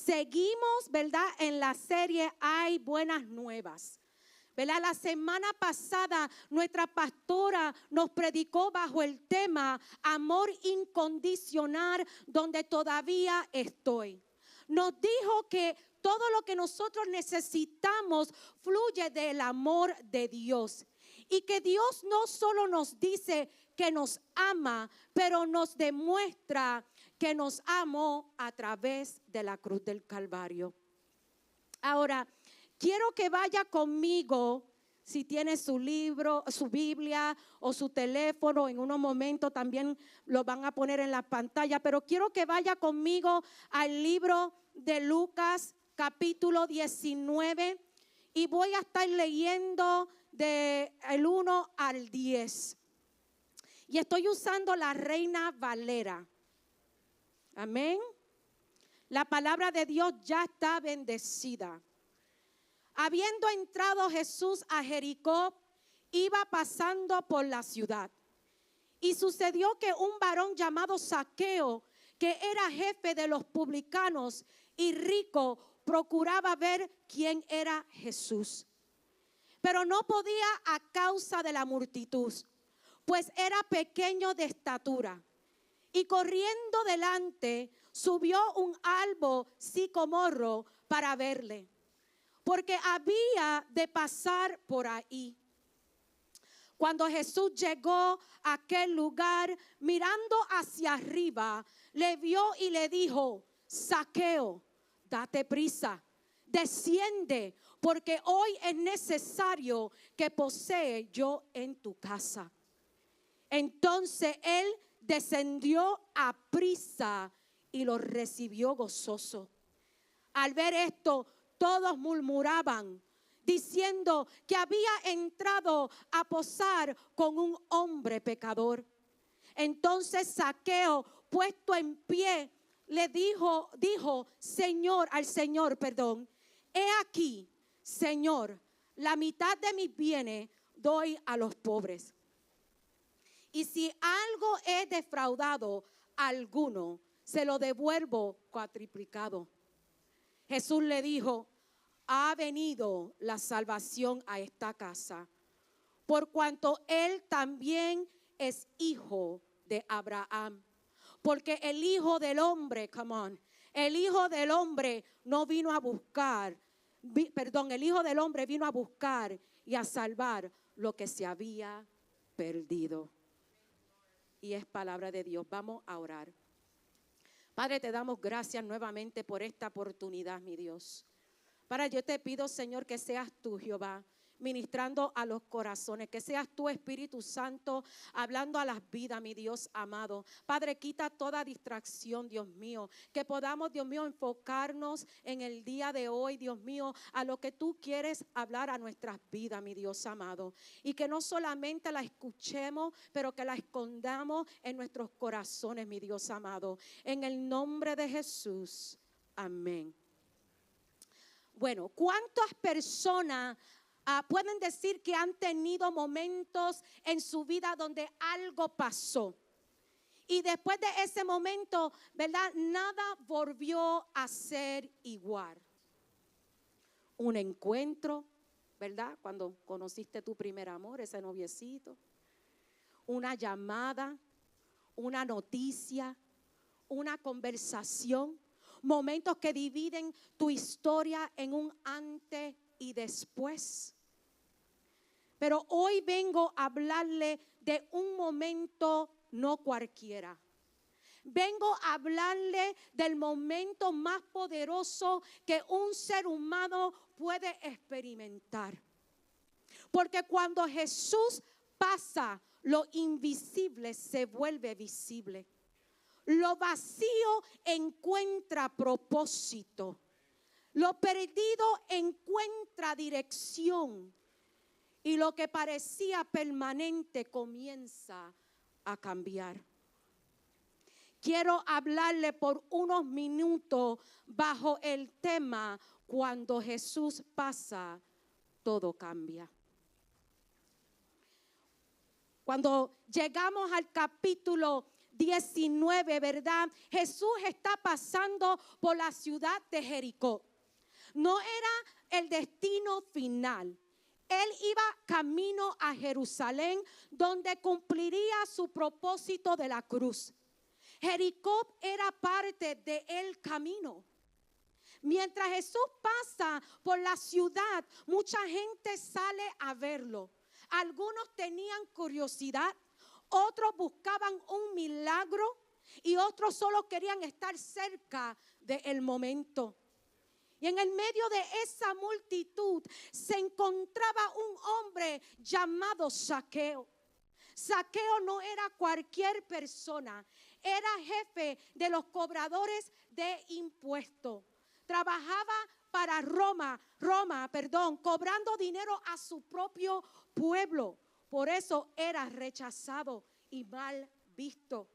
Seguimos, ¿verdad? En la serie Hay Buenas Nuevas. ¿Verdad? La semana pasada nuestra pastora nos predicó bajo el tema Amor Incondicional, donde todavía estoy. Nos dijo que todo lo que nosotros necesitamos fluye del amor de Dios. Y que Dios no solo nos dice que nos ama, pero nos demuestra que nos amó a través de la cruz del Calvario. Ahora, quiero que vaya conmigo, si tiene su libro, su Biblia o su teléfono, en unos momentos también lo van a poner en la pantalla, pero quiero que vaya conmigo al libro de Lucas, capítulo 19, y voy a estar leyendo del 1 al 10. Y estoy usando la Reina Valera. Amén. La palabra de Dios ya está bendecida. Habiendo entrado Jesús a Jericó, iba pasando por la ciudad. Y sucedió que un varón llamado Zaqueo, que era jefe de los publicanos y rico, procuraba ver quién era Jesús. Pero no podía a causa de la multitud, pues era pequeño de estatura. Y corriendo delante, subió un árbol sicomorro para verle, porque había de pasar por ahí. Cuando Jesús llegó a aquel lugar, mirando hacia arriba, le vio y le dijo: Zaqueo, date prisa, desciende, porque hoy es necesario que posee yo en tu casa. Entonces él descendió a prisa y lo recibió gozoso. Al ver esto, todos murmuraban, diciendo que había entrado a posar con un hombre pecador. Entonces Zaqueo, puesto en pie, le dijo al Señor, he aquí, Señor, la mitad de mis bienes doy a los pobres. Y si algo he defraudado a alguno, se lo devuelvo cuatriplicado. Jesús le dijo: ha venido la salvación a esta casa, por cuanto él también es hijo de Abraham. Porque el Hijo del Hombre, el Hijo del Hombre no vino a buscar, el Hijo del Hombre vino a buscar y a salvar lo que se había perdido. Y es palabra de Dios. Vamos a orar. Padre, te damos gracias nuevamente por esta oportunidad, mi Dios. Padre, yo te pido, Señor, que seas tú, Jehová, ministrando a los corazones, que seas tú, Espíritu Santo, hablando a las vidas, mi Dios amado. Padre, quita toda distracción, Dios mío, que podamos, Dios mío, enfocarnos en el día de hoy, Dios mío, a lo que tú quieres hablar a nuestras vidas, mi Dios amado, y que no solamente la escuchemos, pero que la escondamos en nuestros corazones, mi Dios amado, en el nombre de Jesús, amén. Bueno, ¿cuántas personas pueden decir que han tenido momentos en su vida donde algo pasó? Y después de ese momento, ¿verdad? Nada volvió a ser igual. Un encuentro, ¿verdad? Cuando conociste tu primer amor, ese noviecito. Una llamada, una noticia, una conversación. Momentos que dividen tu historia en un antes y después. Pero hoy vengo a hablarle de un momento no cualquiera. Vengo a hablarle del momento más poderoso que un ser humano puede experimentar. Porque cuando Jesús pasa, lo invisible se vuelve visible. Lo vacío encuentra propósito. Lo perdido encuentra dirección. Y lo que parecía permanente comienza a cambiar. Quiero hablarle por unos minutos bajo el tema: cuando Jesús pasa, todo cambia. Cuando llegamos al capítulo 19, ¿verdad? Jesús está pasando por la ciudad de Jericó. No era el destino final. Él iba camino a Jerusalén, donde cumpliría su propósito de la cruz. Jericó era parte del camino. Mientras Jesús pasa por la ciudad, mucha gente sale a verlo. Algunos tenían curiosidad, otros buscaban un milagro y otros solo querían estar cerca del momento. Y en el medio de esa multitud se encontraba un hombre llamado Zaqueo. Zaqueo no era cualquier persona, era jefe de los cobradores de impuestos. Trabajaba para Roma, cobrando dinero a su propio pueblo. Por eso era rechazado y mal visto.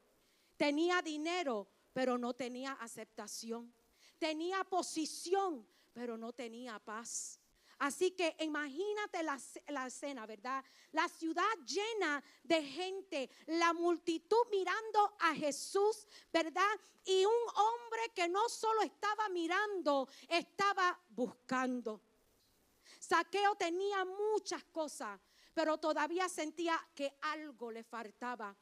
Tenía dinero, pero no tenía aceptación. Tenía posición, pero no tenía paz. Así que imagínate la escena, ¿verdad? La ciudad llena de gente, la multitud mirando a Jesús, ¿verdad? Y un hombre que no solo estaba mirando, estaba buscando. Zaqueo tenía muchas cosas, pero todavía sentía que algo le faltaba.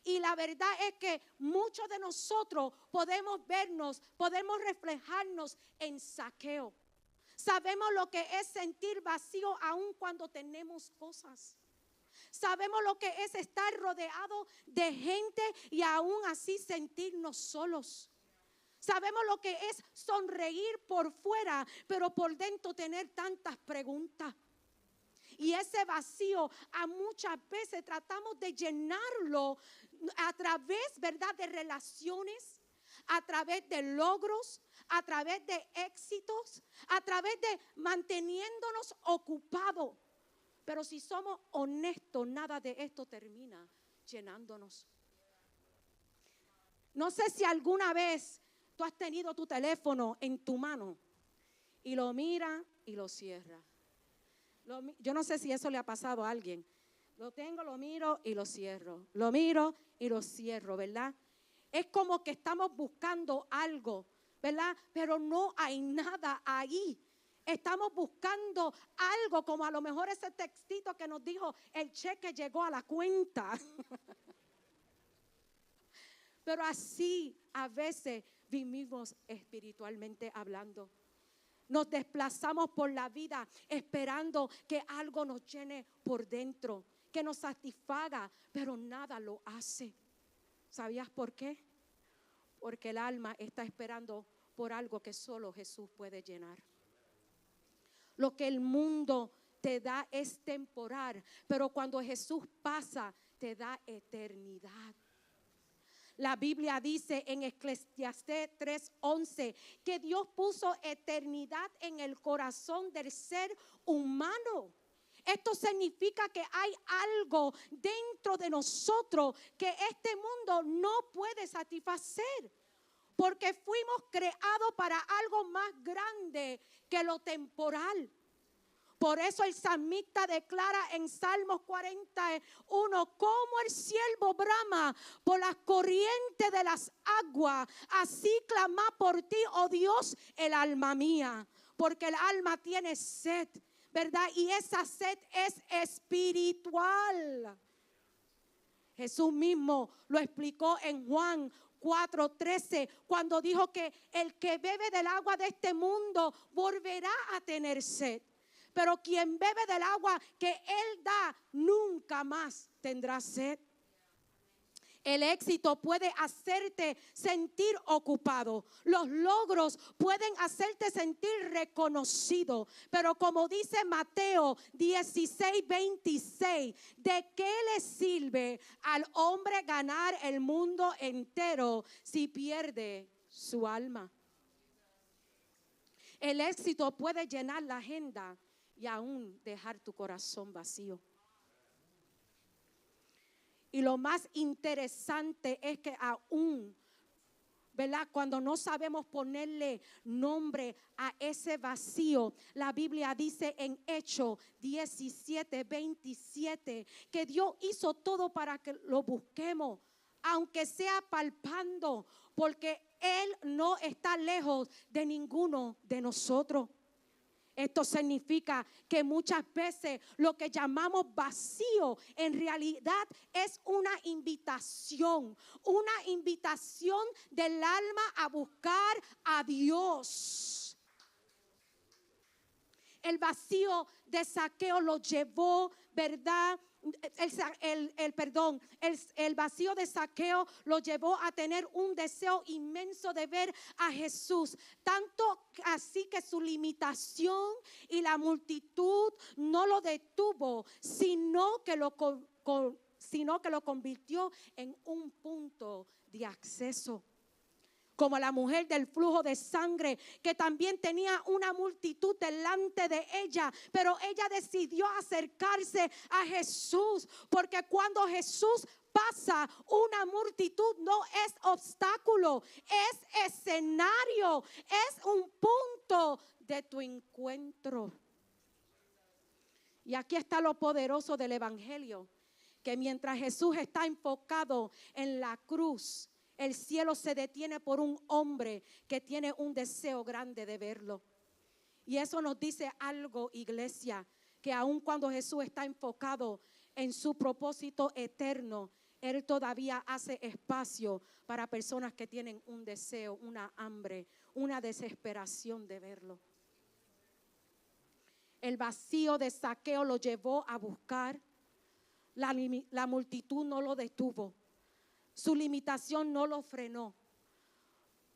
Y la verdad es que muchos de nosotros podemos vernos, podemos reflejarnos en Zaqueo. Sabemos lo que es sentir vacío aun cuando tenemos cosas. Sabemos lo que es estar rodeado de gente y aún así sentirnos solos. Sabemos lo que es sonreír por fuera, pero por dentro tener tantas preguntas. Y ese vacío a muchas veces tratamos de llenarlo a través, ¿verdad?, de relaciones, a través de logros, a través de éxitos, a través de manteniéndonos ocupados. Pero si somos honestos, nada de esto termina llenándonos. No sé si alguna vez tú has tenido tu teléfono en tu mano y lo mira y lo cierra. Yo no sé si eso le ha pasado a alguien. Lo tengo, lo miro y lo cierro. Lo miro y lo cierro, ¿verdad? Es como que estamos buscando algo, ¿verdad? Pero no hay nada ahí. Estamos buscando algo, como a lo mejor ese textito que nos dijo, el cheque llegó a la cuenta. Pero así a veces vivimos espiritualmente hablando. Nos desplazamos por la vida esperando que algo nos llene por dentro, que nos satisfaga, pero nada lo hace. ¿Sabías por qué? Porque el alma está esperando por algo que solo Jesús puede llenar. Lo que el mundo te da es temporal, pero cuando Jesús pasa, te da eternidad. La Biblia dice en Eclesiastés 3:11 que Dios puso eternidad en el corazón del ser humano. Esto significa que hay algo dentro de nosotros que este mundo no puede satisfacer. Porque fuimos creados para algo más grande que lo temporal. Por eso el salmista declara en Salmos 41, como el siervo brama por las corrientes de las aguas, así clama por ti, oh Dios, el alma mía. Porque el alma tiene sed, ¿verdad? Y esa sed es espiritual. Jesús mismo lo explicó en Juan 4:13, cuando dijo que el que bebe del agua de este mundo volverá a tener sed. Pero quien bebe del agua que Él da, nunca más tendrá sed. El éxito puede hacerte sentir ocupado. Los logros pueden hacerte sentir reconocido. Pero como dice Mateo 16:26, ¿de qué le sirve al hombre ganar el mundo entero si pierde su alma? El éxito puede llenar la agenda y aún dejar tu corazón vacío. Y lo más interesante es que aún, ¿verdad?, cuando no sabemos ponerle nombre a ese vacío, la Biblia dice en Hechos 17:27 que Dios hizo todo para que lo busquemos aunque sea palpando, porque Él no está lejos de ninguno de nosotros. Esto significa que muchas veces lo que llamamos vacío en realidad es una invitación del alma a buscar a Dios. El vacío de Zaqueo lo llevó, ¿verdad? El vacío de Zaqueo lo llevó a tener un deseo inmenso de ver a Jesús, tanto así que su limitación y la multitud no lo detuvo, sino que lo convirtió en un punto de acceso. Como la mujer del flujo de sangre, que también tenía una multitud delante de ella, pero ella decidió acercarse a Jesús, porque cuando Jesús pasa, una multitud no es obstáculo, es escenario, es un punto de tu encuentro. Y aquí está lo poderoso del evangelio, que mientras Jesús está enfocado en la cruz, el cielo se detiene por un hombre que tiene un deseo grande de verlo. Y eso nos dice algo, iglesia, que aun cuando Jesús está enfocado en su propósito eterno, Él todavía hace espacio para personas que tienen un deseo, una hambre, una desesperación de verlo. El vacío de Zaqueo lo llevó a buscar. La multitud no lo detuvo. Su limitación no lo frenó.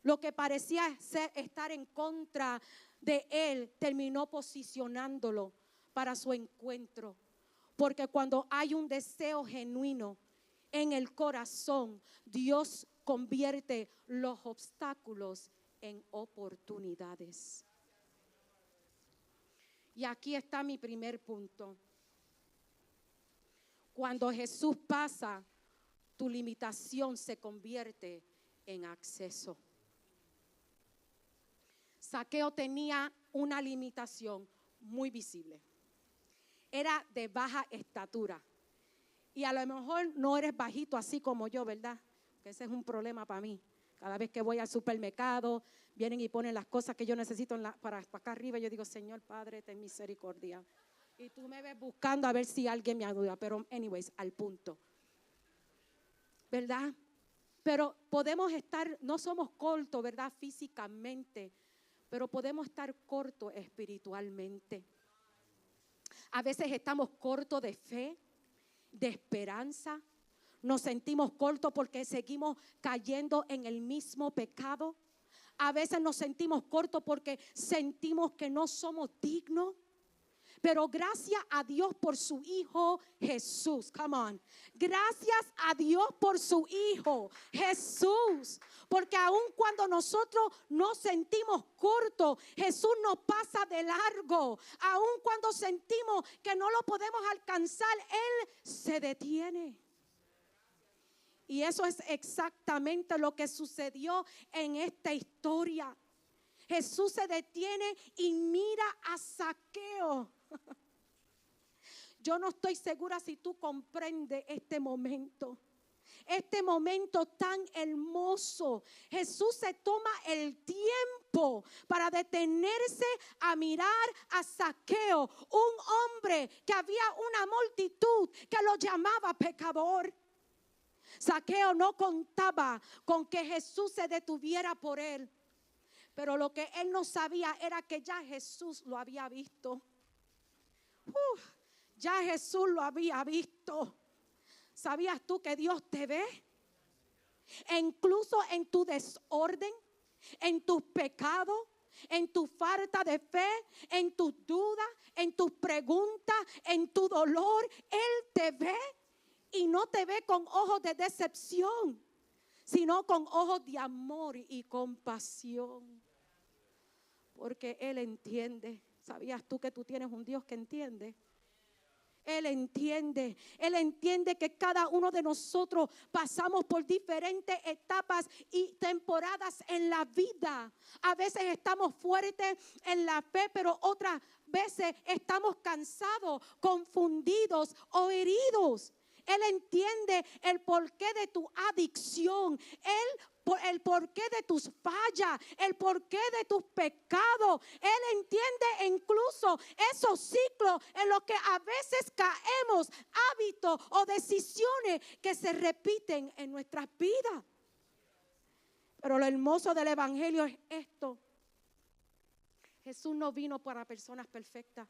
Lo que parecía estar en contra de él terminó posicionándolo para su encuentro. Porque cuando hay un deseo genuino en el corazón, Dios convierte los obstáculos en oportunidades. Y aquí está mi primer punto. Cuando Jesús pasa, tu limitación se convierte en acceso. Zaqueo tenía una limitación muy visible. Era de baja estatura. Y a lo mejor no eres bajito así como yo, ¿verdad? Que ese es un problema para mí. Cada vez que voy al supermercado, vienen y ponen las cosas que yo necesito para acá arriba. Yo digo, Señor Padre, ten misericordia. Y tú me ves buscando a ver si alguien me ayuda. Pero anyways, al punto. ¿Verdad? Pero podemos estar, no somos cortos, ¿verdad? Físicamente, pero podemos estar cortos espiritualmente. A veces estamos cortos de fe, de esperanza. Nos sentimos cortos porque seguimos cayendo en el mismo pecado. A veces nos sentimos cortos porque sentimos que no somos dignos. Pero gracias a Dios por su Hijo Jesús. Come on. Gracias a Dios por su Hijo Jesús. Porque aun cuando nosotros nos sentimos cortos, Jesús nos pasa de largo. Aun cuando sentimos que no lo podemos alcanzar, Él se detiene. Y eso es exactamente lo que sucedió en esta historia. Jesús se detiene y mira a Zaqueo. Yo no estoy segura si tú comprendes este momento tan hermoso. Jesús se toma el tiempo para detenerse a mirar a Zaqueo, un hombre que había una multitud que lo llamaba pecador. Zaqueo no contaba con que Jesús se detuviera por él. Pero lo que él no sabía era que ya Jesús lo había visto. Ya Jesús lo había visto. ¿Sabías tú que Dios te ve? E incluso en tu desorden, en tus pecados, en tu falta de fe, en tus dudas, en tus preguntas, en tu dolor. Él te ve y no te ve con ojos de decepción, sino con ojos de amor y compasión. Porque Él entiende. ¿Sabías tú que tú tienes un Dios que entiende? Él entiende que cada uno de nosotros pasamos por diferentes etapas y temporadas en la vida. A veces estamos fuertes en la fe, pero otras veces estamos cansados, confundidos o heridos. Él entiende el porqué de tu adicción, el porqué de tus fallas, el porqué de tus pecados. Él entiende incluso esos ciclos en los que a veces caemos, hábitos o decisiones que se repiten en nuestras vidas. Pero lo hermoso del evangelio es esto: Jesús no vino para personas perfectas.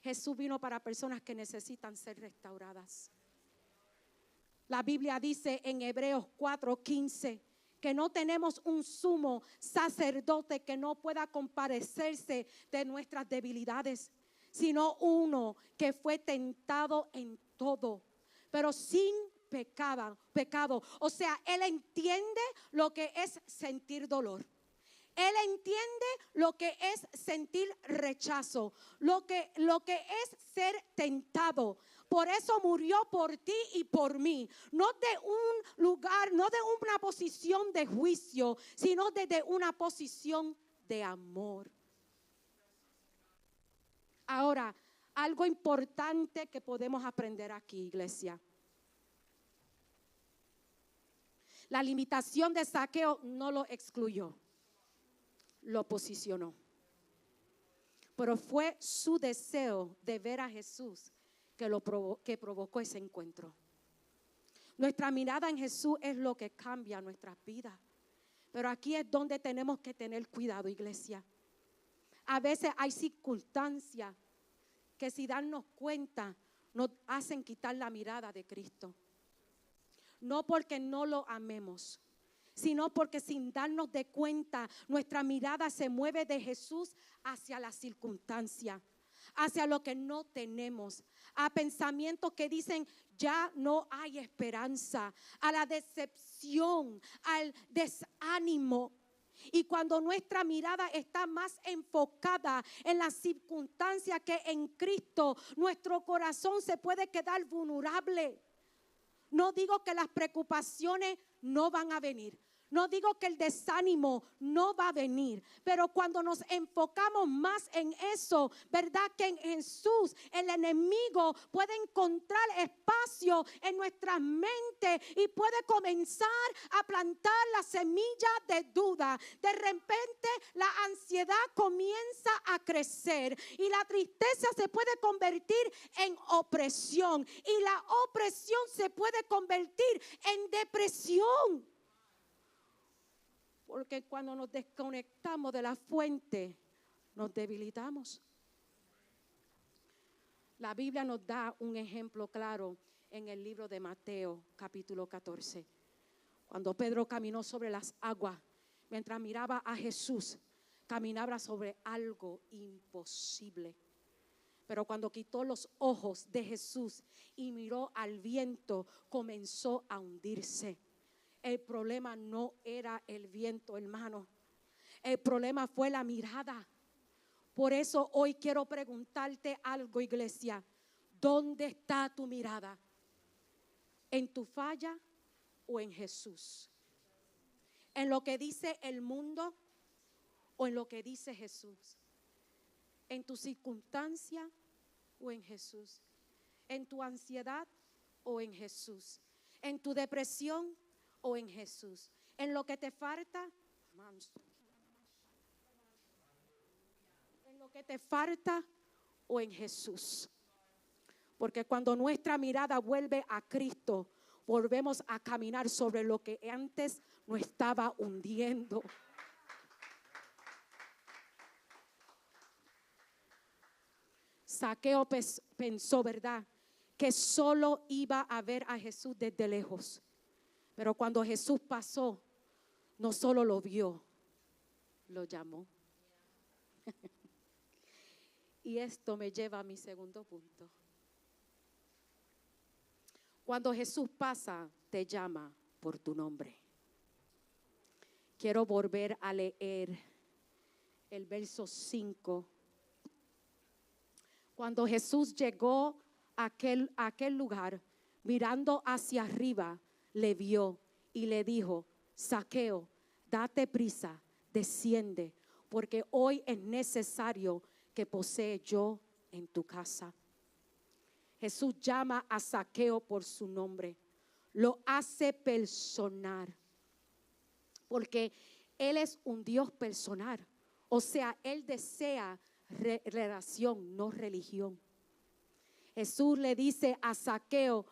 Jesús vino para personas que necesitan ser restauradas. La Biblia dice en Hebreos 4:15 que no tenemos un sumo sacerdote que no pueda compadecerse de nuestras debilidades, sino uno que fue tentado en todo, pero sin pecado. O sea, Él entiende lo que es sentir dolor. Él entiende lo que es sentir rechazo, lo que es ser tentado. Por eso murió por ti y por mí. No de un lugar, no de una posición de juicio, sino desde una posición de amor. Ahora, algo importante que podemos aprender aquí, iglesia. La limitación de Zaqueo no lo excluyó, lo posicionó. Pero fue su deseo de ver a Jesús que provocó ese encuentro. Nuestra mirada en Jesús es lo que cambia nuestras vidas. Pero aquí es donde tenemos que tener cuidado, iglesia. A veces hay circunstancias que, sin darnos cuenta, nos hacen quitar la mirada de Cristo. No porque no lo amemos, sino porque sin darnos de cuenta, nuestra mirada se mueve de Jesús hacia la circunstancia, hacia lo que no tenemos, a pensamientos que dicen ya no hay esperanza, a la decepción, al desánimo. Y cuando nuestra mirada está más enfocada en las circunstancias que en Cristo, nuestro corazón se puede quedar vulnerable. No digo que las preocupaciones no van a venir. No digo que el desánimo no va a venir, pero cuando nos enfocamos más en eso, ¿verdad? Que en Jesús el enemigo puede encontrar espacio en nuestras mentes y puede comenzar a plantar la semilla de duda. De repente la ansiedad comienza a crecer y la tristeza se puede convertir en opresión y la opresión se puede convertir en depresión. Porque cuando nos desconectamos de la fuente, nos debilitamos. La Biblia nos da un ejemplo claro en el libro de Mateo, capítulo 14. Cuando Pedro caminó sobre las aguas, mientras miraba a Jesús, caminaba sobre algo imposible. Pero cuando quitó los ojos de Jesús y miró al viento, comenzó a hundirse. El problema no era el viento, hermano. El problema fue la mirada. Por eso hoy quiero preguntarte algo, iglesia. ¿Dónde está tu mirada? ¿En tu falla o en Jesús? ¿En lo que dice el mundo o en lo que dice Jesús? ¿En tu circunstancia o en Jesús? ¿En tu ansiedad o en Jesús? ¿En tu depresión o en Jesús? ¿En lo que te falta? ¿En lo que te falta o en Jesús? Porque cuando nuestra mirada vuelve a Cristo, volvemos a caminar sobre lo que antes nos estaba hundiendo. Zaqueo pensó, ¿verdad?, que solo iba a ver a Jesús desde lejos. Pero cuando Jesús pasó, no solo lo vio, lo llamó. Y esto me lleva a mi segundo punto. Cuando Jesús pasa, te llama por tu nombre. Quiero volver a leer el verso 5. Cuando Jesús llegó a aquel lugar, mirando hacia arriba, le vio y le dijo: Zaqueo, date prisa, desciende, porque hoy es necesario que posee yo en tu casa. Jesús llama a Zaqueo por su nombre. Lo hace personal. Porque Él es un Dios personal. O sea, Él desea relación, no religión. Jesús le dice a Zaqueo: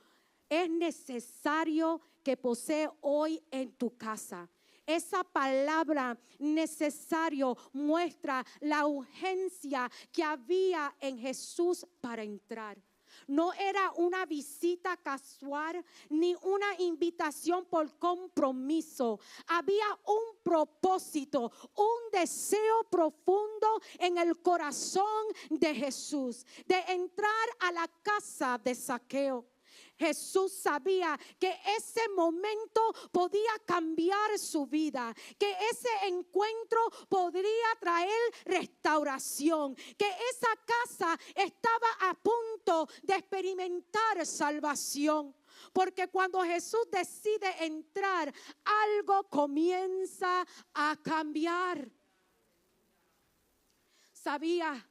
es necesario que posee hoy en tu casa. Esa palabra necesario muestra la urgencia que había en Jesús para entrar. No era una visita casual ni una invitación por compromiso. Había un propósito, un deseo profundo en el corazón de Jesús de entrar a la casa de Zaqueo. Jesús sabía que ese momento podía cambiar su vida, que ese encuentro podría traer restauración, que esa casa estaba a punto de experimentar salvación. Porque cuando Jesús decide entrar, algo comienza a cambiar. Sabía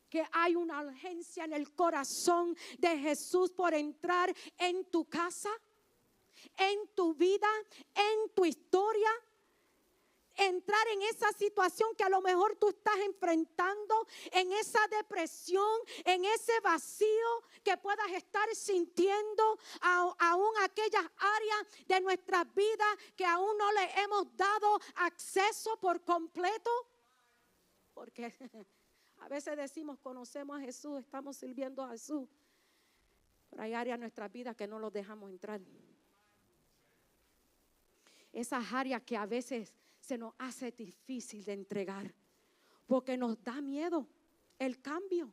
que hay una urgencia en el corazón de Jesús por entrar en tu casa, en tu vida, en tu historia. Entrar en esa situación que a lo mejor tú estás enfrentando, en esa depresión, en ese vacío que puedas estar sintiendo, aún aquellas áreas de nuestras vidas que aún no le hemos dado acceso por completo. Porque a veces decimos, conocemos a Jesús, estamos sirviendo a Jesús, pero hay áreas de nuestras vidas que no los dejamos entrar. Esas áreas que a veces se nos hace difícil de entregar, porque nos da miedo el cambio,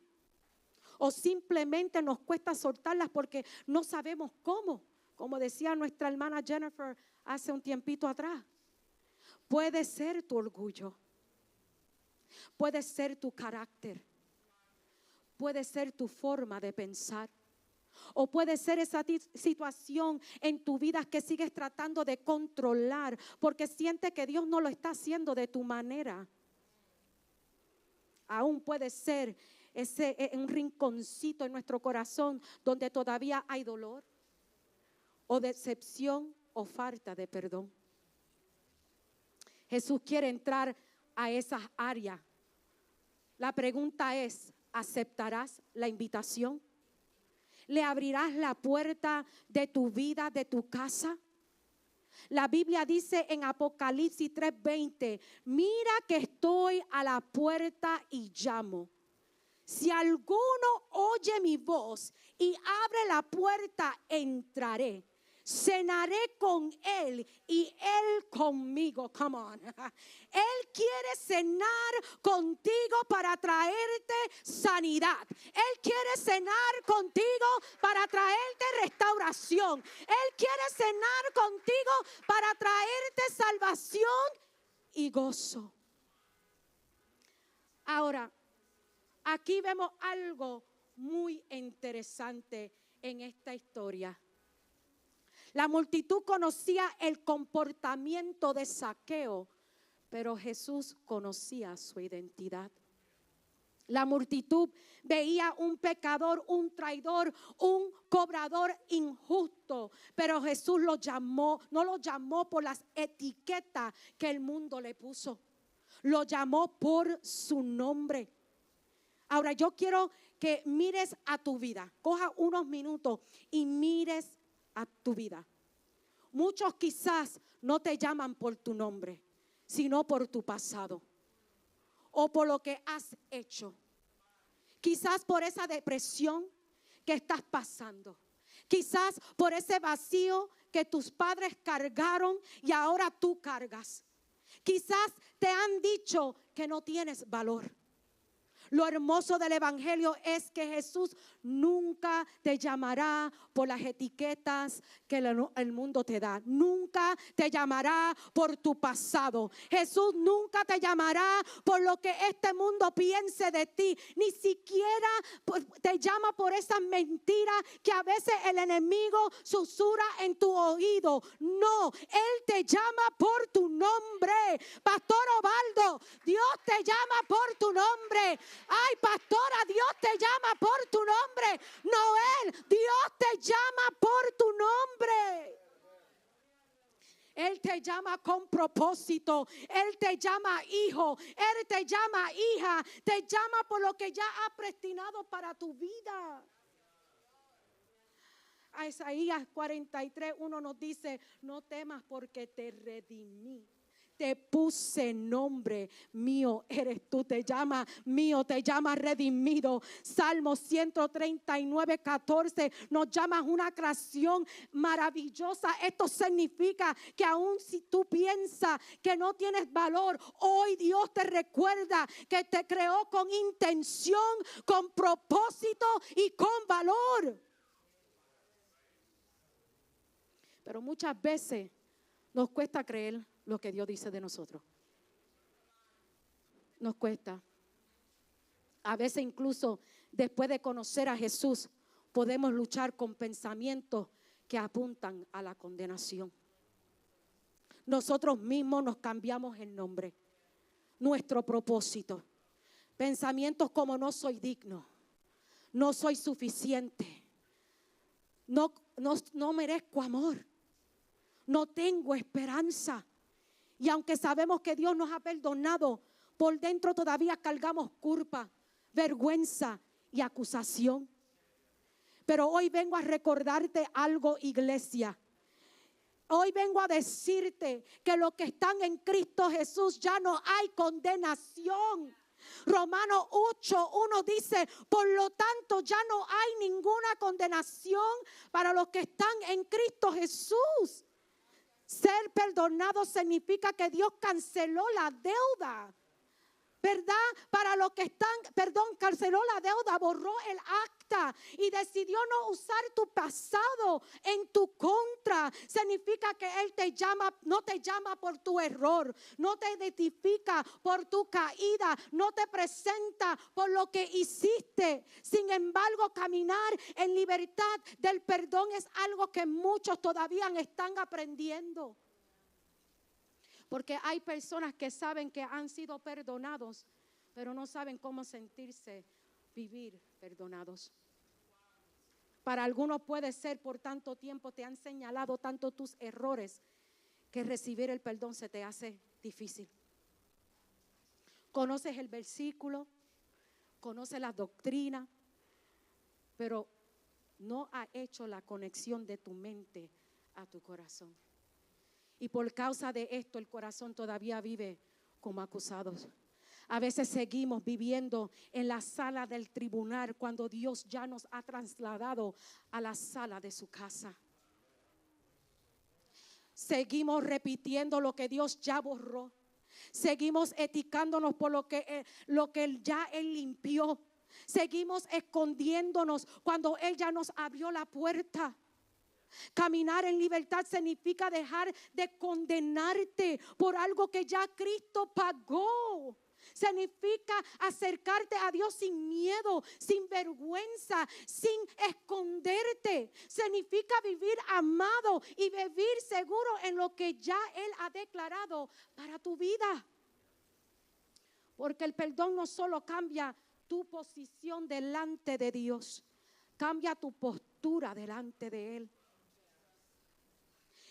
o simplemente nos cuesta soltarlas porque no sabemos cómo. Como decía nuestra hermana Jennifer hace un tiempito atrás, puede ser tu orgullo. Puede ser tu carácter, puede ser tu forma de pensar, o puede ser esa situación en tu vida que sigues tratando de controlar porque sientes que Dios no lo está haciendo de tu manera. Aún puede ser un rinconcito en nuestro corazón donde todavía hay dolor o decepción o falta de perdón. Jesús quiere entrar a esas áreas. La pregunta es: ¿aceptarás la invitación? ¿Le abrirás la puerta de tu vida, de tu casa? La Biblia dice en Apocalipsis 3:20: mira que estoy a la puerta y llamo. Si alguno oye mi voz y abre la puerta, entraré. Cenaré con él y él conmigo. Come on. Él quiere cenar contigo para traerte sanidad. Él quiere cenar contigo para traerte restauración. Él quiere cenar contigo para traerte salvación y gozo. Ahora, aquí vemos algo muy interesante en esta historia. La multitud conocía el comportamiento de Zaqueo, pero Jesús conocía su identidad. La multitud veía un pecador, un traidor, un cobrador injusto, pero Jesús lo llamó, no lo llamó por las etiquetas que el mundo le puso, lo llamó por su nombre. Ahora yo quiero que mires a tu vida, coja unos minutos y mires a tu vida. Muchos quizás no te llaman por tu nombre, sino por tu pasado o por lo que has hecho. Quizás por esa depresión que estás pasando. Quizás por ese vacío que tus padres cargaron y ahora tú cargas. Quizás te han dicho que no tienes valor. Lo hermoso del evangelio es que Jesús nunca te llamará por las etiquetas que el mundo te da. Nunca te llamará por tu pasado. Jesús nunca te llamará por lo que este mundo piense de ti. Ni siquiera te llama por esas mentiras que a veces el enemigo susurra en tu oído. No, Él te llama por tu nombre. Pastor Obaldo, Dios te llama por tu nombre. Ay, pastora, Dios te llama por tu nombre. Noel, Dios te llama por tu nombre. Él te llama con propósito. Él te llama hijo. Él te llama hija. Te llama por lo que ya ha predestinado para tu vida. A Isaías 43:1 nos dice: no temas porque te redimí. Te puse nombre, mío eres tú, te llama mío, te llama redimido. Salmo 139:14 nos llama una creación maravillosa. Esto significa que aun si tú piensas que no tienes valor, hoy Dios te recuerda que te creó con intención, con propósito y con valor. Pero muchas veces nos cuesta creer lo que Dios dice de nosotros. Nos cuesta. A veces incluso después de conocer a Jesús podemos luchar con pensamientos que apuntan a la condenación. Nosotros mismos nos cambiamos el nombre, nuestro propósito. Pensamientos como: no soy digno, no soy suficiente, no merezco amor, no tengo esperanza. Y aunque sabemos que Dios nos ha perdonado, por dentro todavía cargamos culpa, vergüenza y acusación. Pero hoy vengo a recordarte algo, iglesia. Hoy vengo a decirte que los que están en Cristo Jesús ya no hay condenación. Romanos 8:1 dice: por lo tanto ya no hay ninguna condenación para los que están en Cristo Jesús. Ser perdonado significa que Dios canceló la deuda, ¿verdad? Para los que están, canceló la deuda, borró el acta y decidió no usar tu pasado en tu contra. Significa que Él te llama, no te llama por tu error, no te identifica por tu caída, no te presenta por lo que hiciste. Sin embargo, caminar en libertad del perdón es algo que muchos todavía están aprendiendo. Porque hay personas que saben que han sido perdonados, pero no saben cómo sentirse vivir perdonados. Para algunos puede ser por tanto tiempo te han señalado tanto tus errores que recibir el perdón se te hace difícil. Conoces el versículo, conoces la doctrina, pero no ha hecho la conexión de tu mente a tu corazón. Y por causa de esto el corazón todavía vive como acusados. A veces seguimos viviendo en la sala del tribunal cuando Dios ya nos ha trasladado a la sala de su casa. Seguimos repitiendo lo que Dios ya borró. Seguimos eticándonos por lo que Él ya limpió. Seguimos escondiéndonos cuando Él ya nos abrió la puerta. Caminar en libertad significa dejar de condenarte por algo que ya Cristo pagó. Significa acercarte a Dios sin miedo, sin vergüenza, sin esconderte. Significa vivir amado y vivir seguro en lo que ya Él ha declarado para tu vida. Porque el perdón no solo cambia tu posición delante de Dios, cambia tu postura delante de Él.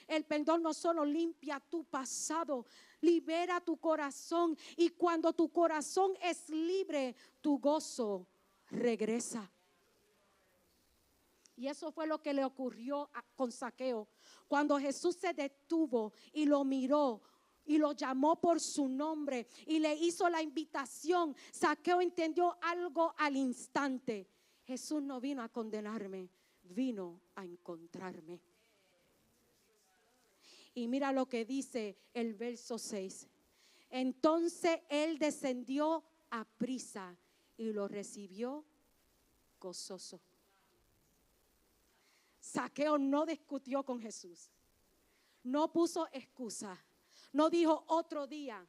El perdón no solo limpia tu pasado, libera tu corazón. Y cuando tu corazón es libre, tu gozo regresa. Y eso fue lo que le ocurrió con Zaqueo. Cuando Jesús se detuvo y lo miró y lo llamó por su nombre y le hizo la invitación, Zaqueo entendió algo al instante. Jesús no vino a condenarme, vino a encontrarme. Y mira lo que dice el verso 6. Entonces él descendió a prisa y lo recibió gozoso. Zaqueo no discutió con Jesús. No puso excusa. No dijo otro día.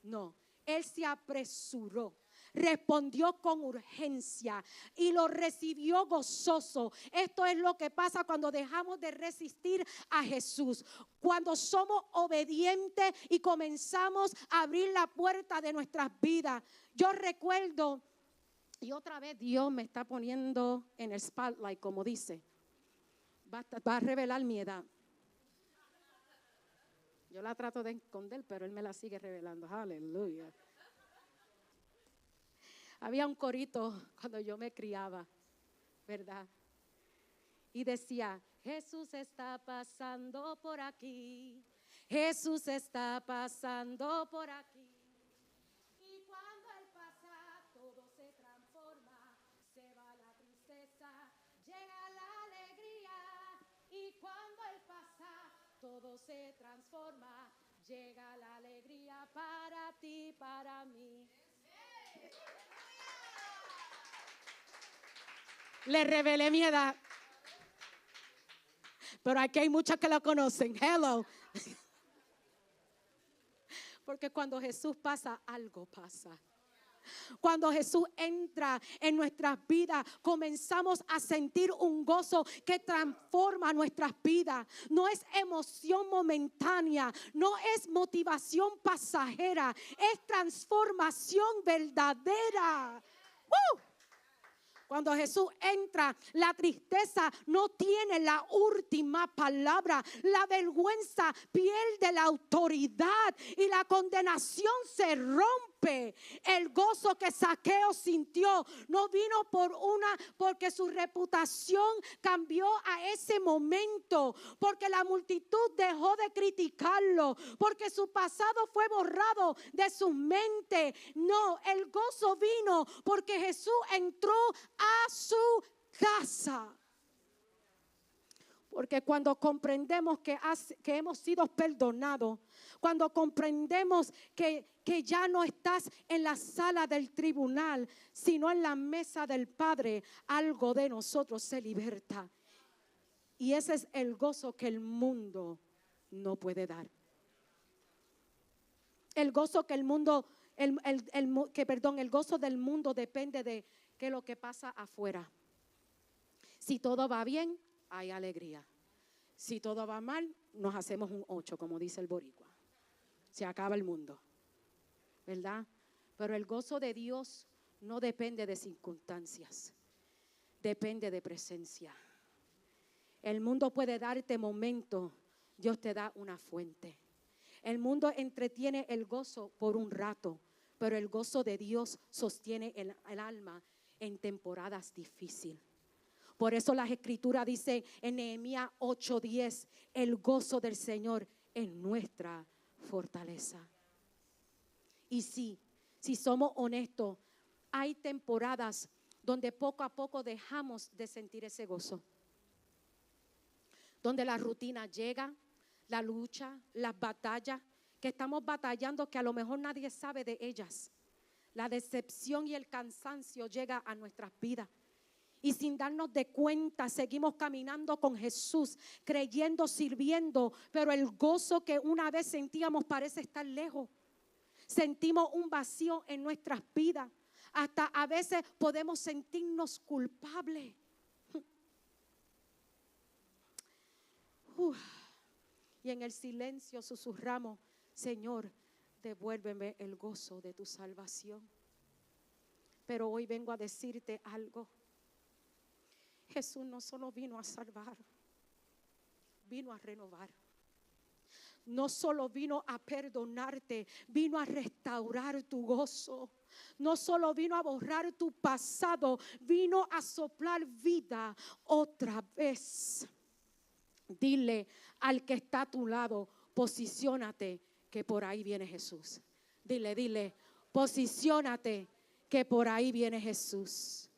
No, él se apresuró. Respondió con urgencia y lo recibió gozoso. Esto es lo que pasa cuando dejamos de resistir a Jesús. Cuando somos obedientes y comenzamos a abrir la puerta de nuestras vidas. Yo recuerdo Y otra vez Dios me está poniendo en el spotlight, como dice. Va a revelar mi edad. Yo la trato de esconder, pero Él me la sigue revelando. Aleluya. Había un corito cuando yo me criaba, ¿verdad? Y decía, Jesús está pasando por aquí. Jesús está pasando por aquí. Y cuando Él pasa, todo se transforma. Se va la tristeza, llega la alegría. Y cuando Él pasa, todo se transforma. Llega la alegría para ti, para mí. Le revelé mi edad. Pero aquí hay muchas que lo conocen. Hello. Porque cuando Jesús pasa, algo pasa. Cuando Jesús entra en nuestras vidas, comenzamos a sentir un gozo que transforma nuestras vidas. No es emoción momentánea, no es motivación pasajera, es transformación verdadera. ¡Woo! Cuando Jesús entra, la tristeza no tiene la última palabra. La vergüenza pierde la autoridad y la condenación se rompe. El gozo que Zaqueo sintió no vino porque su reputación cambió a ese momento, porque la multitud dejó de criticarlo, porque su pasado fue borrado de su mente. No, el gozo vino porque Jesús entró a su casa. Porque cuando comprendemos que hemos sido perdonados, cuando comprendemos que ya no estás en la sala del tribunal, sino en la mesa del Padre, algo de nosotros se liberta. Y ese es el gozo que el mundo no puede dar. El gozo que el mundo, el gozo del mundo depende de que lo que pasa afuera. Si todo va bien, hay alegría. Si todo va mal, nos hacemos un 8, como dice el boricua. Se acaba el mundo, ¿verdad? Pero el gozo de Dios no depende de circunstancias, depende de presencia. El mundo puede darte momentos, Dios te da una fuente. El mundo entretiene el gozo por un rato, pero el gozo de Dios sostiene el alma en temporadas difíciles. Por eso las escrituras dicen en Nehemías 8:10, el gozo del Señor es nuestra fortaleza. Y sí, si somos honestos, hay temporadas donde poco a poco dejamos de sentir ese gozo. Donde la rutina llega, la lucha, las batallas, que estamos batallando que a lo mejor nadie sabe de ellas. La decepción y el cansancio llega a nuestras vidas. Y sin darnos de cuenta, seguimos caminando con Jesús, creyendo, sirviendo, pero el gozo que una vez sentíamos parece estar lejos. Sentimos un vacío en nuestras vidas. Hasta a veces podemos sentirnos culpables. Y en el silencio susurramos, Señor, devuélveme el gozo de tu salvación. Pero hoy vengo a decirte algo. Jesús no solo vino a salvar, vino a renovar. No solo vino a perdonarte, vino a restaurar tu gozo. No solo vino a borrar tu pasado, vino a soplar vida otra vez. Dile al que está a tu lado, posiciónate que por ahí viene Jesús. Dile, posiciónate que por ahí viene Jesús.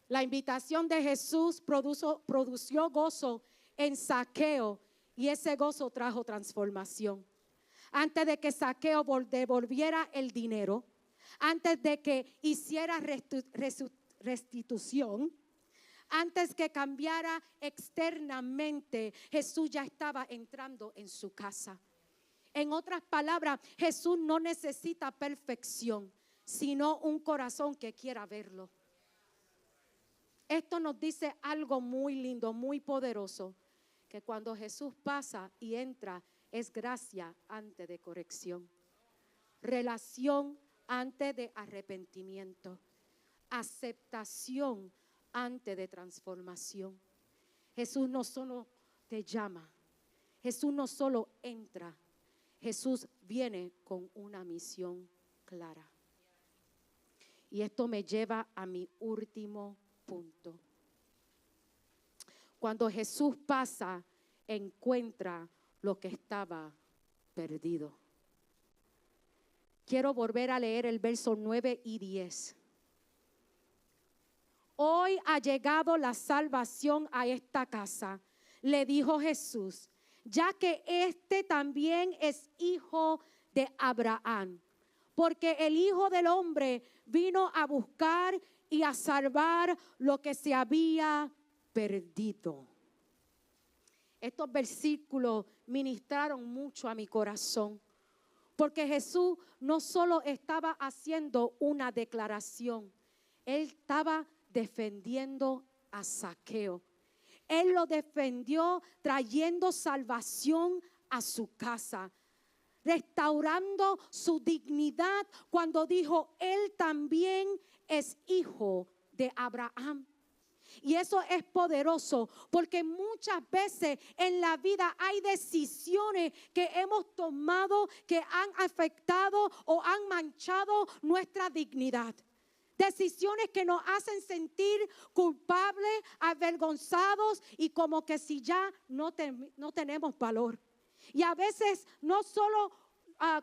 La invitación de Jesús produció gozo en Zaqueo y ese gozo trajo transformación. Antes de que Zaqueo devolviera el dinero, antes de que hiciera restitución, antes que cambiara externamente, Jesús ya estaba entrando en su casa. En otras palabras, Jesús no necesita perfección, sino un corazón que quiera verlo. Esto nos dice algo muy lindo, muy poderoso, que cuando Jesús pasa y entra, es gracia antes de corrección. Relación antes de arrepentimiento. Aceptación antes de transformación. Jesús no solo te llama, Jesús no solo entra, Jesús viene con una misión clara. Y esto me lleva a mi último punto. Cuando Jesús pasa, encuentra lo que estaba perdido. Quiero volver a leer el verso 9 y 10. Hoy ha llegado la salvación a esta casa, le dijo Jesús, ya que este también es hijo de Abraham, porque el Hijo del Hombre vino a buscar y a salvar lo que se había perdido. Estos versículos ministraron mucho a mi corazón, porque Jesús no solo estaba haciendo una declaración, Él estaba defendiendo a Zaqueo. Él lo defendió trayendo salvación a su casa, restaurando su dignidad cuando dijo, Él también es hijo de Abraham. Y eso es poderoso porque muchas veces en la vida hay decisiones que hemos tomado que han afectado o han manchado nuestra dignidad. Decisiones que nos hacen sentir culpables, avergonzados y como que si ya no tenemos valor. Y a veces no solo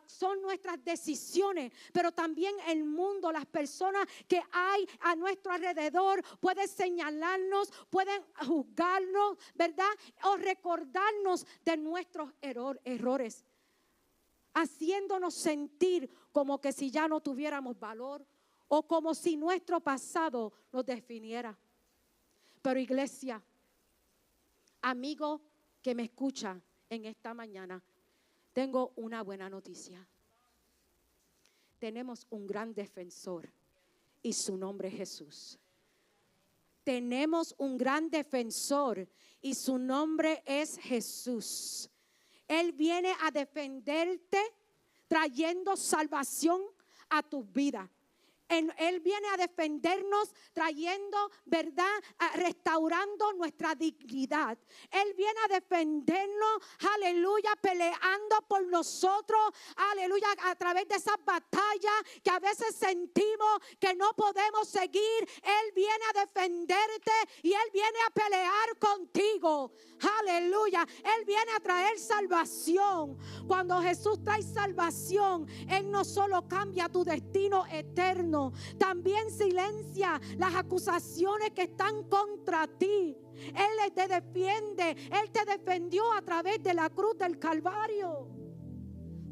son nuestras decisiones, pero también el mundo, las personas que hay a nuestro alrededor pueden señalarnos, pueden juzgarnos, ¿verdad? O recordarnos de nuestros errores, haciéndonos sentir como que si ya no tuviéramos valor o como si nuestro pasado nos definiera. Pero iglesia, amigo que me escucha en esta mañana, tengo una buena noticia. Tenemos un gran defensor y su nombre es Jesús. Tenemos un gran defensor y su nombre es Jesús. Él viene a defenderte trayendo salvación a tu vida. Él viene a defendernos trayendo, ¿verdad? Restaurando nuestra dignidad. Él viene a defendernos, aleluya, peleando por nosotros, aleluya, a través de esas batallas que a veces sentimos que no podemos seguir. Él viene a defenderte y Él viene a pelear contigo, aleluya. Él viene a traer salvación. Cuando Jesús trae salvación, Él no solo cambia tu destino eterno, también silencia las acusaciones que están contra ti. Él te defiende, Él te defendió a través de la cruz del Calvario,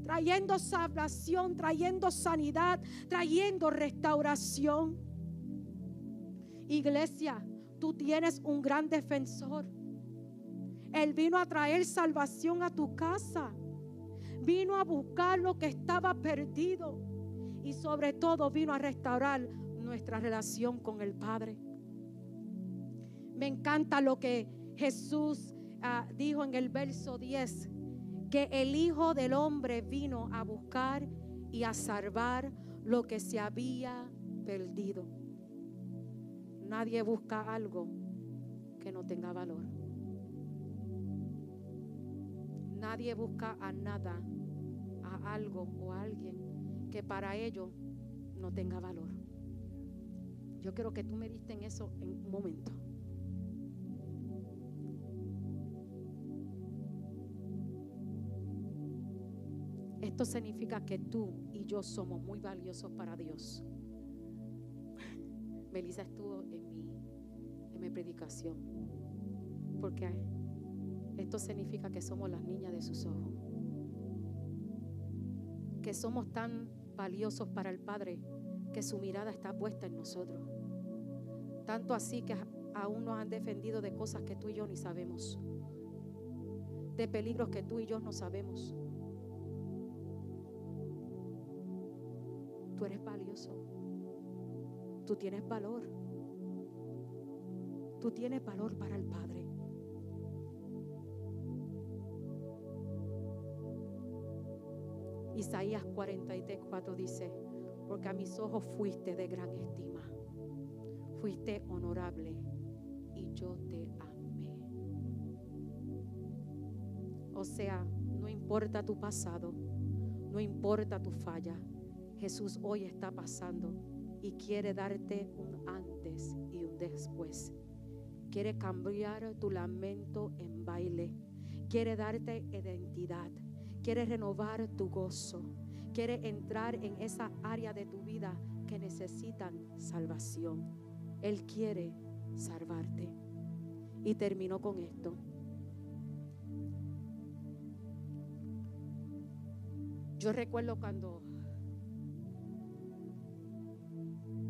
trayendo salvación, trayendo sanidad, trayendo restauración. Iglesia, tú tienes un gran defensor. Él vino a traer salvación a tu casa, vino a buscar lo que estaba perdido. Y sobre todo vino a restaurar nuestra relación con el Padre. Me encanta lo que Jesús dijo en el verso 10. Que el Hijo del Hombre vino a buscar y a salvar lo que se había perdido. Nadie busca algo que no tenga valor. Nadie busca a nada, a algo o a alguien que para ello no tenga valor. Yo quiero que tú medites en eso en un momento. Esto significa que tú y yo somos muy valiosos para Dios. Melissa estuvo en mi predicación, porque esto significa que somos las niñas de sus ojos, que somos tan valiosos para el Padre que su mirada está puesta en nosotros. Tanto así que aún nos han defendido de cosas que tú y yo ni sabemos, de peligros que tú y yo no sabemos. Tú eres valioso. Tú tienes valor. Tú tienes valor para el Padre. Isaías 43:4 dice: porque a mis ojos fuiste de gran estima. Fuiste honorable y yo te amé. O sea, no importa tu pasado, no importa tu falla, Jesús hoy está pasando y quiere darte un antes y un después. Quiere cambiar tu lamento en baile. Quiere darte identidad. Quiere renovar tu gozo. Quiere entrar en esa área de tu vida que necesitan salvación. Él quiere salvarte. Y termino con esto. Yo recuerdo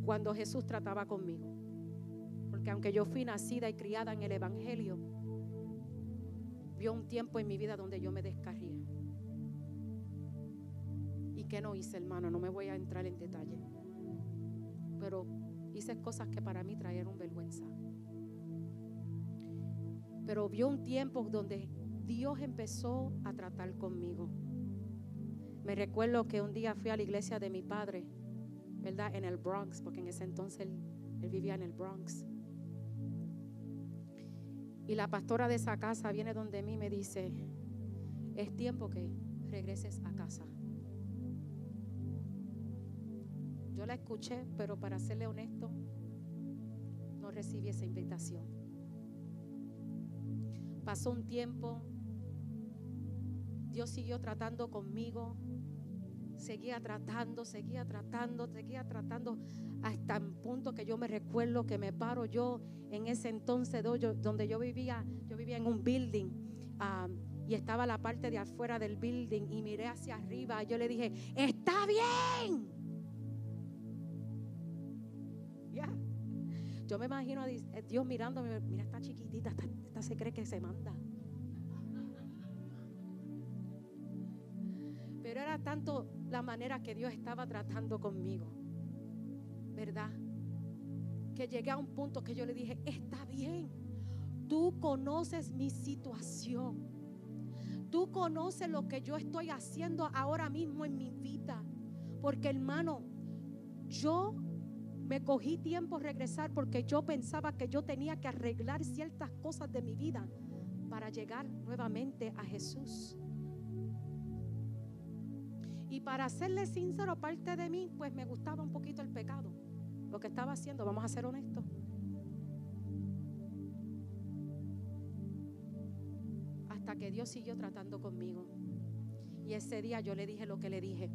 cuando Jesús trataba conmigo. Porque aunque yo fui nacida y criada en el Evangelio, vio un tiempo en mi vida donde yo me descarrié. ¿Y qué no hice, hermano? No me voy a entrar en detalle. Pero hice cosas que para mí trajeron vergüenza. Pero vio un tiempo donde Dios empezó a tratar conmigo. Me recuerdo que un día fui a la iglesia de mi padre, ¿verdad? En el Bronx, porque en ese entonces él vivía en el Bronx. Y la pastora de esa casa viene donde mí y me dice: es tiempo que regreses a casa. Yo la escuché, pero para serle honesto, no recibí esa invitación. Pasó un tiempo, Dios siguió tratando conmigo, seguía tratando, hasta un punto que yo me recuerdo que me paro yo en ese entonces donde yo vivía en un building, y estaba la parte de afuera del building y miré hacia arriba y yo le dije: ¡está bien! Ya. Yo me imagino a Dios mirándome: mira, esta chiquitita, esta se cree que se manda. Pero era tanto la manera que Dios estaba tratando conmigo, ¿verdad? Que llegué a un punto que yo le dije: está bien, tú conoces mi situación, tú conoces lo que yo estoy haciendo ahora mismo en mi vida. Porque, hermano, yo me cogí tiempo regresar porque yo pensaba que yo tenía que arreglar ciertas cosas de mi vida para llegar nuevamente a Jesús. Y para serle sincero, parte de mí, pues me gustaba un poquito el pecado, lo que estaba haciendo, vamos a ser honestos. Hasta que Dios siguió tratando conmigo. Y ese día yo le dije lo que le dije.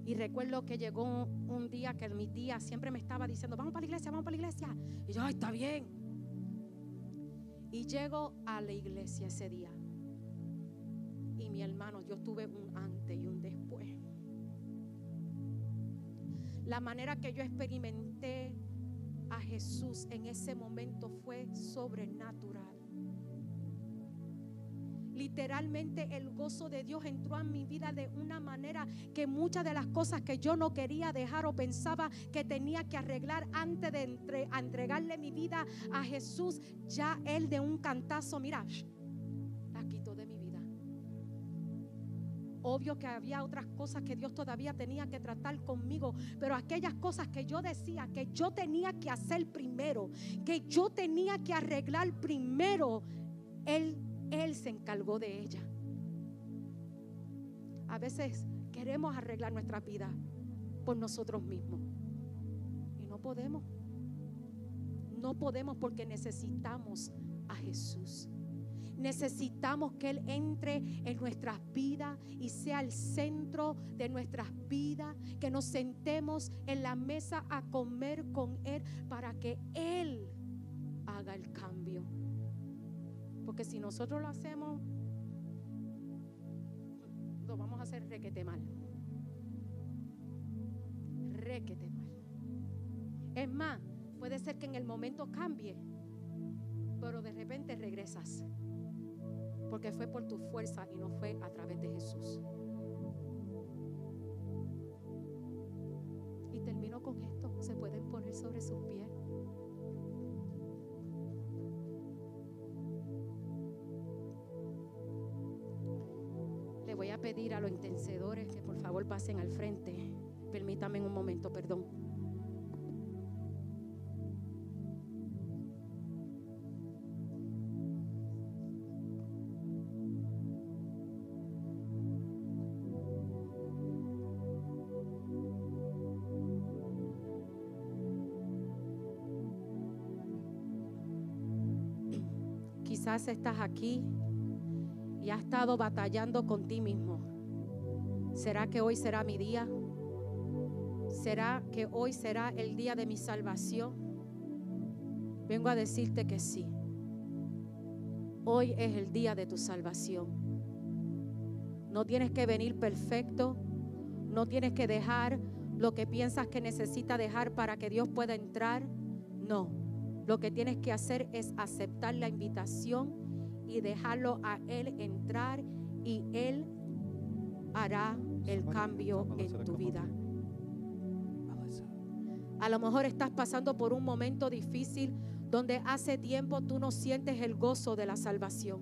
Y recuerdo que llegó un día que mi tía siempre me estaba diciendo: vamos para la iglesia, vamos para la iglesia. Y yo: ay, está bien. Y llego a la iglesia ese día. Y mi hermano, yo tuve un antes y un después. La manera que yo experimenté a Jesús en ese momento fue sobrenatural. Literalmente el gozo de Dios entró a mi vida de una manera que muchas de las cosas que yo no quería dejar o pensaba que tenía que arreglar antes de entregarle mi vida a Jesús, ya Él de un cantazo, mira, la quitó de mi vida. Obvio que había otras cosas que Dios todavía tenía que tratar conmigo, pero aquellas cosas que yo decía que yo tenía que hacer primero, que yo tenía que arreglar primero, Él se encargó de ella. A veces queremos arreglar nuestra vida por nosotros mismos y no podemos. No podemos, porque necesitamos a Jesús. Necesitamos que Él entre en nuestras vidas y sea el centro de nuestras vidas, que nos sentemos en la mesa a comer con Él para que Él haga el cambio. Porque si nosotros lo hacemos, lo vamos a hacer requete mal. Requete mal. Es más, puede ser que en el momento cambie, pero de repente regresas. Porque fue por tu fuerza y no fue a través de Jesús. Y termino con esto. Se pueden poner sobre sus pies. Le voy a a pedir a los intercedores que por favor pasen al frente. Permítame un momento, perdón. Quizás estás aquí y has estado batallando con ti mismo. ¿Será que hoy será mi día? ¿Será que hoy será el día de mi salvación? Vengo a decirte que sí. Hoy es el día de tu salvación. No tienes que venir perfecto. No tienes que dejar lo que piensas que necesitas dejar para que Dios pueda entrar. No. Lo que tienes que hacer es aceptar la invitación y dejarlo a Él entrar, y Él hará el cambio en tu vida. A lo mejor estás pasando por un momento difícil donde hace tiempo tú no sientes el gozo de la salvación.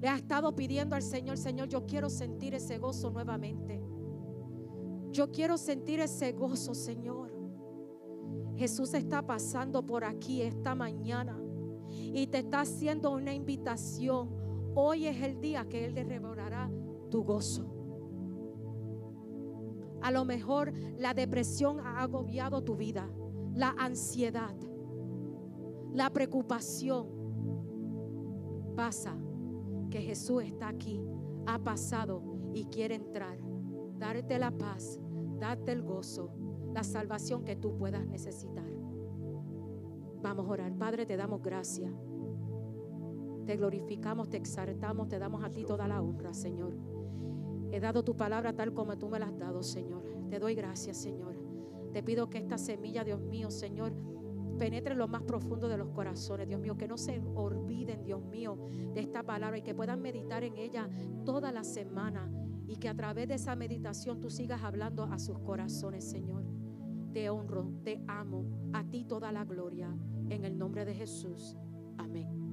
Le has estado pidiendo al Señor: Señor, yo quiero sentir ese gozo nuevamente. Yo quiero sentir ese gozo, Señor. Jesús está pasando por aquí esta mañana y te está haciendo una invitación. Hoy es el día que Él derramará tu gozo. A lo mejor la depresión ha agobiado tu vida, la ansiedad, la preocupación. Pasa, que Jesús está aquí, ha pasado y quiere entrar, darte la paz, darte el gozo, la salvación que tú puedas necesitar. Vamos a orar. Padre, te damos gracias. Te glorificamos, te exaltamos, te damos a ti toda la honra, Señor. He dado tu palabra tal como tú me la has dado, Señor. Te doy gracias, Señor. Te pido que esta semilla, Dios mío, Señor, penetre en lo más profundo de los corazones, Dios mío, que no se olviden, Dios mío, de esta palabra y que puedan meditar en ella toda la semana, y que a través de esa meditación tú sigas hablando a sus corazones, Señor. Te honro, te amo, a ti toda la gloria, en el nombre de Jesús. Amén.